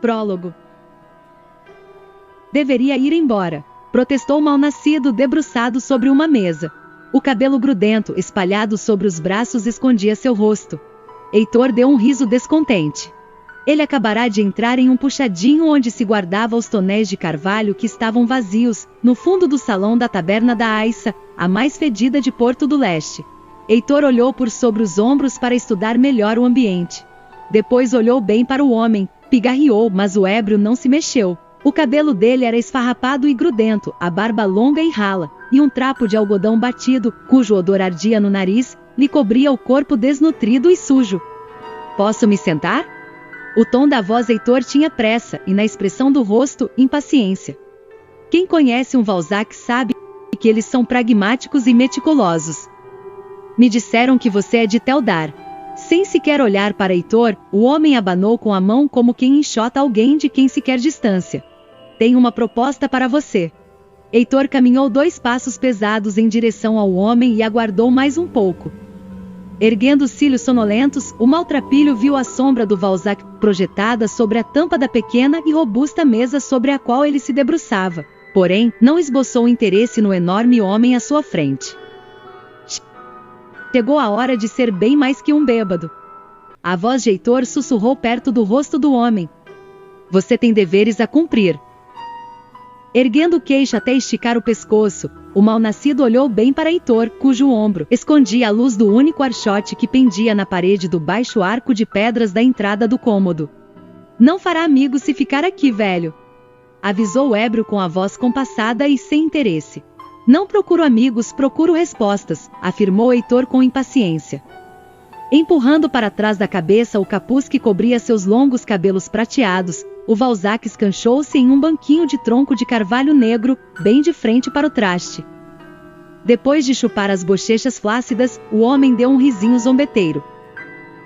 Prólogo. Deveria ir embora, protestou o mal-nascido debruçado sobre uma mesa. O cabelo grudento espalhado sobre os braços escondia seu rosto. Heitor deu um riso descontente. Ele acabará de entrar em um puxadinho onde se guardava os tonéis de carvalho que estavam vazios, no fundo do salão da taberna da Aissa, a mais fedida de Porto do Leste. Heitor olhou por sobre os ombros para estudar melhor o ambiente. Depois olhou bem para o homem, pigarreou, mas o ébrio não se mexeu. O cabelo dele era esfarrapado e grudento, a barba longa e rala, e um trapo de algodão batido, cujo odor ardia no nariz, lhe cobria o corpo desnutrido e sujo. Posso me sentar? O tom da voz Heitor tinha pressa, e na expressão do rosto, impaciência. Quem conhece um Valzac sabe que eles são pragmáticos e meticulosos. Me disseram que você é de Teldar. Sem sequer olhar para Heitor, o homem abanou com a mão como quem enxota alguém de quem se quer distância. Tenho uma proposta para você. Heitor caminhou 2 passos pesados em direção ao homem e aguardou mais um pouco. Erguendo os cílios sonolentos, o maltrapilho viu a sombra do Valzac projetada sobre a tampa da pequena e robusta mesa sobre a qual ele se debruçava. Porém, não esboçou interesse no enorme homem à sua frente. Chegou a hora de ser bem mais que um bêbado. A voz de Heitor sussurrou perto do rosto do homem. Você tem deveres a cumprir. Erguendo o queixo até esticar o pescoço, o mal-nascido olhou bem para Heitor, cujo ombro escondia a luz do único archote que pendia na parede do baixo arco de pedras da entrada do cômodo. Não fará amigos se ficar aqui, velho. Avisou o ébrio com a voz compassada e sem interesse. Não procuro amigos, procuro respostas, afirmou Heitor com impaciência. Empurrando para trás da cabeça o capuz que cobria seus longos cabelos prateados, o Valzac escanchou-se em um banquinho de tronco de carvalho negro, bem de frente para o traste. Depois de chupar as bochechas flácidas, o homem deu um risinho zombeteiro.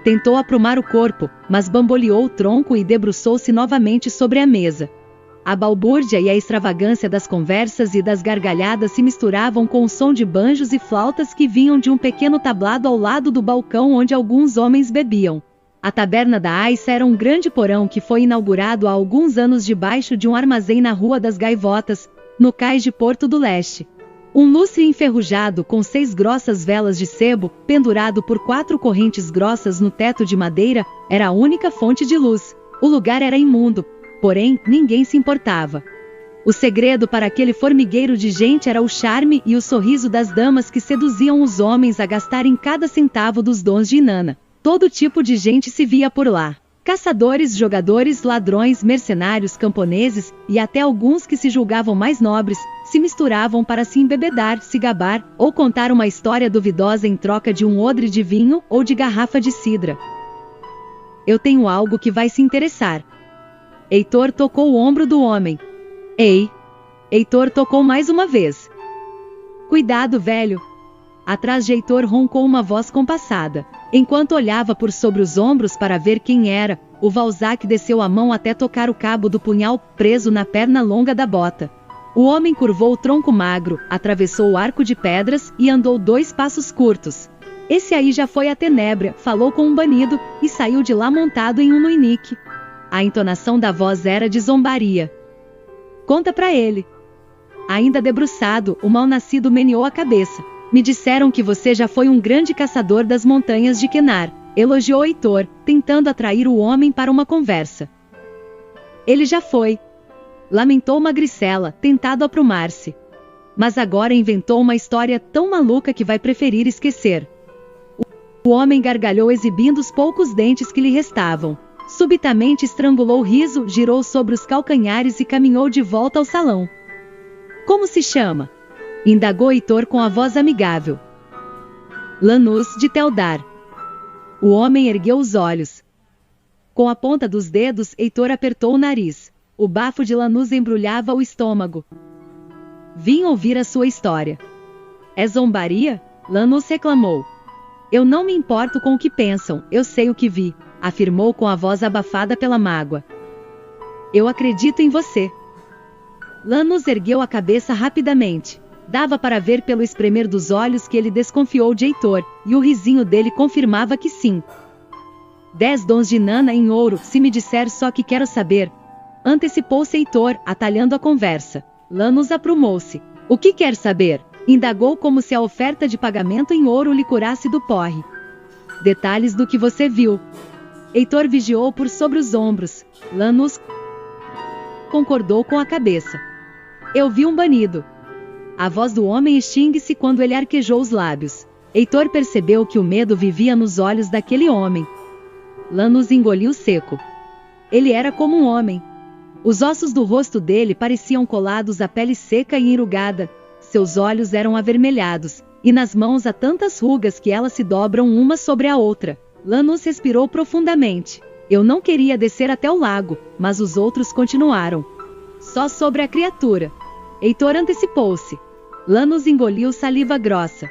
Tentou aprumar o corpo, mas bamboleou o tronco e debruçou-se novamente sobre a mesa. A balbúrdia e a extravagância das conversas e das gargalhadas se misturavam com o som de banjos e flautas que vinham de um pequeno tablado ao lado do balcão onde alguns homens bebiam. A taberna da Aissa era um grande porão que foi inaugurado há alguns anos debaixo de um armazém na Rua das Gaivotas, no cais de Porto do Leste. Um lustre enferrujado com 6 grossas velas de sebo, pendurado por 4 correntes grossas no teto de madeira, era a única fonte de luz. O lugar era imundo, porém, ninguém se importava. O segredo para aquele formigueiro de gente era o charme e o sorriso das damas que seduziam os homens a gastarem cada centavo dos dons de Inanna. Todo tipo de gente se via por lá. Caçadores, jogadores, ladrões, mercenários, camponeses, e até alguns que se julgavam mais nobres, se misturavam para se embebedar, se gabar, ou contar uma história duvidosa em troca de um odre de vinho ou de garrafa de cidra. Eu tenho algo que vai se interessar. Heitor tocou o ombro do homem. Ei! Heitor tocou mais uma vez. Cuidado, velho! Atrás de Heitor roncou uma voz compassada. Enquanto olhava por sobre os ombros para ver quem era, o Valzac desceu a mão até tocar o cabo do punhal preso na perna longa da bota. O homem curvou o tronco magro, atravessou o arco de pedras e andou 2 passos curtos. Esse aí já foi a Tenebra, falou com um banido, e saiu de lá montado em um nuinique. A entonação da voz era de zombaria. Conta pra ele. Ainda debruçado, o mal-nascido meneou a cabeça. Me disseram que você já foi um grande caçador das montanhas de Quenar, elogiou Heitor, tentando atrair o homem para uma conversa. Ele já foi. Lamentou Magricela, tentado aprumar-se. Mas agora inventou uma história tão maluca que vai preferir esquecer. O homem gargalhou exibindo os poucos dentes que lhe restavam. Subitamente estrangulou o riso, girou sobre os calcanhares e caminhou de volta ao salão. Como se chama? Indagou Heitor com a voz amigável. Lanús de Teldar. O homem ergueu os olhos. Com a ponta dos dedos, Heitor apertou o nariz. O bafo de Lanús embrulhava o estômago. Vim ouvir a sua história. É zombaria? Lanús reclamou. Eu não me importo com o que pensam, eu sei o que vi, afirmou com a voz abafada pela mágoa. Eu acredito em você. Lanús ergueu a cabeça rapidamente. Dava para ver pelo espremer dos olhos que ele desconfiou de Heitor, e o risinho dele confirmava que sim. 10 dons de Inanna em ouro, se me disser só que quero saber, Antecipou-se Heitor, atalhando a conversa. Lanús aprumou-se. O que quer saber? Indagou como se a oferta de pagamento em ouro lhe curasse do porre. Detalhes do que você viu. Heitor vigiou por sobre os ombros. Lanús concordou com a cabeça. Eu vi um banido. A voz do homem extingue-se quando ele arquejou os lábios. Heitor percebeu que o medo vivia nos olhos daquele homem. Lanús engoliu seco. Ele era como um homem. Os ossos do rosto dele pareciam colados à pele seca e enrugada. Seus olhos eram avermelhados, e nas mãos há tantas rugas que elas se dobram uma sobre a outra. Lanús respirou profundamente. Eu não queria descer até o lago, mas os outros continuaram. Só sobre a criatura. Heitor antecipou-se. Lanús engoliu saliva grossa.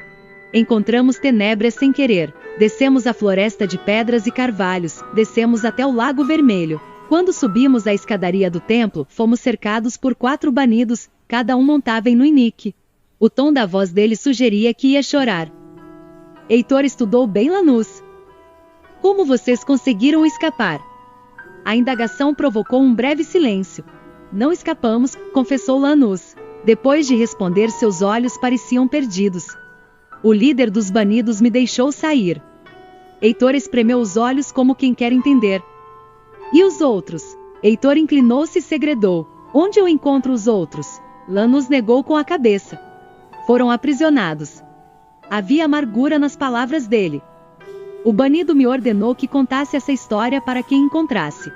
Encontramos tenebras sem querer. Descemos a floresta de pedras e carvalhos, descemos até o Lago Vermelho. Quando subimos a escadaria do templo, fomos cercados por 4 banidos, cada um montava em Nuinique. O tom da voz dele sugeria que ia chorar. Heitor estudou bem Lanús. Como vocês conseguiram escapar? A indagação provocou um breve silêncio. Não escapamos, confessou Lanús. Depois de responder, seus olhos pareciam perdidos. O líder dos banidos me deixou sair. Heitor espremeu os olhos como quem quer entender. E os outros? Heitor inclinou-se e segredou. Onde eu encontro os outros? Lanús negou com a cabeça. Foram aprisionados. Havia amargura nas palavras dele. O banido me ordenou que contasse essa história para quem encontrasse.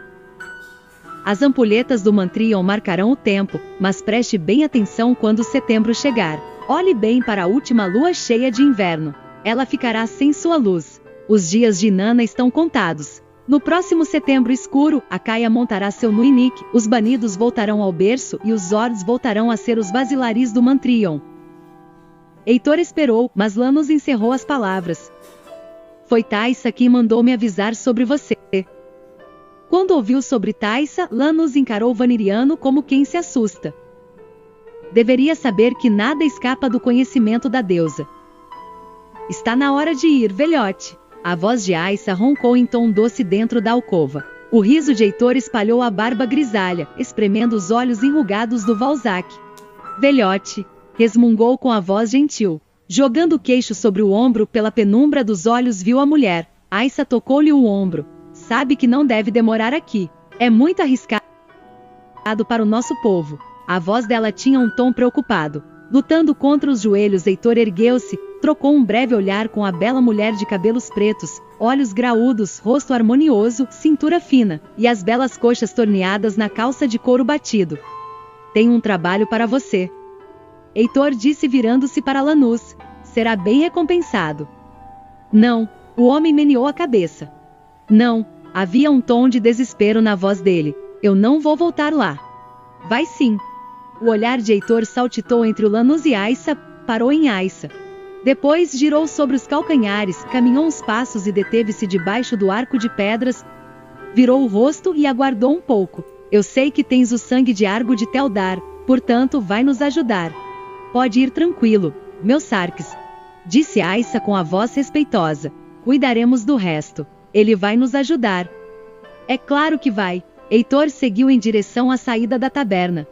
As ampulhetas do Mantrion marcarão o tempo, mas preste bem atenção quando setembro chegar. Olhe bem para a última lua cheia de inverno. Ela ficará sem sua luz. Os dias de Inanna estão contados. No próximo setembro escuro, a Caia montará seu Nuinique, os banidos voltarão ao berço e os Zords voltarão a ser os basilaris do Mantrion. Heitor esperou, mas Lanús encerrou as palavras. Foi Taissa quem mandou me avisar sobre você. Quando ouviu sobre Taissa, Lanús encarou Vaniriano como quem se assusta. Deveria saber que nada escapa do conhecimento da deusa. Está na hora de ir, velhote. A voz de Aissa roncou em tom doce dentro da alcova. O riso de Heitor espalhou a barba grisalha, espremendo os olhos enrugados do Valzac. Velhote, resmungou com a voz gentil. Jogando o queixo sobre o ombro, pela penumbra dos olhos viu a mulher. Aissa tocou-lhe o ombro. Sabe que não deve demorar aqui. É muito arriscado para o nosso povo. A voz dela tinha um tom preocupado. Lutando contra os joelhos, Heitor ergueu-se, trocou um breve olhar com a bela mulher de cabelos pretos, olhos graúdos, rosto harmonioso, cintura fina, e as belas coxas torneadas na calça de couro batido. Tenho um trabalho para você. Heitor disse virando-se para Lanús. Será bem recompensado. Não, o homem meneou a cabeça. Não, havia um tom de desespero na voz dele. Eu não vou voltar lá. Vai sim. O olhar de Heitor saltitou entre o Lanús e Aissa, parou em Aissa. Depois girou sobre os calcanhares, caminhou uns passos e deteve-se debaixo do arco de pedras, virou o rosto e aguardou um pouco. Eu sei que tens o sangue de Argo de Teldar, portanto vai nos ajudar. Pode ir tranquilo, meu Sarkis, disse Aissa com a voz respeitosa. Cuidaremos do resto. Ele vai nos ajudar. É claro que vai. Heitor seguiu em direção à saída da taberna.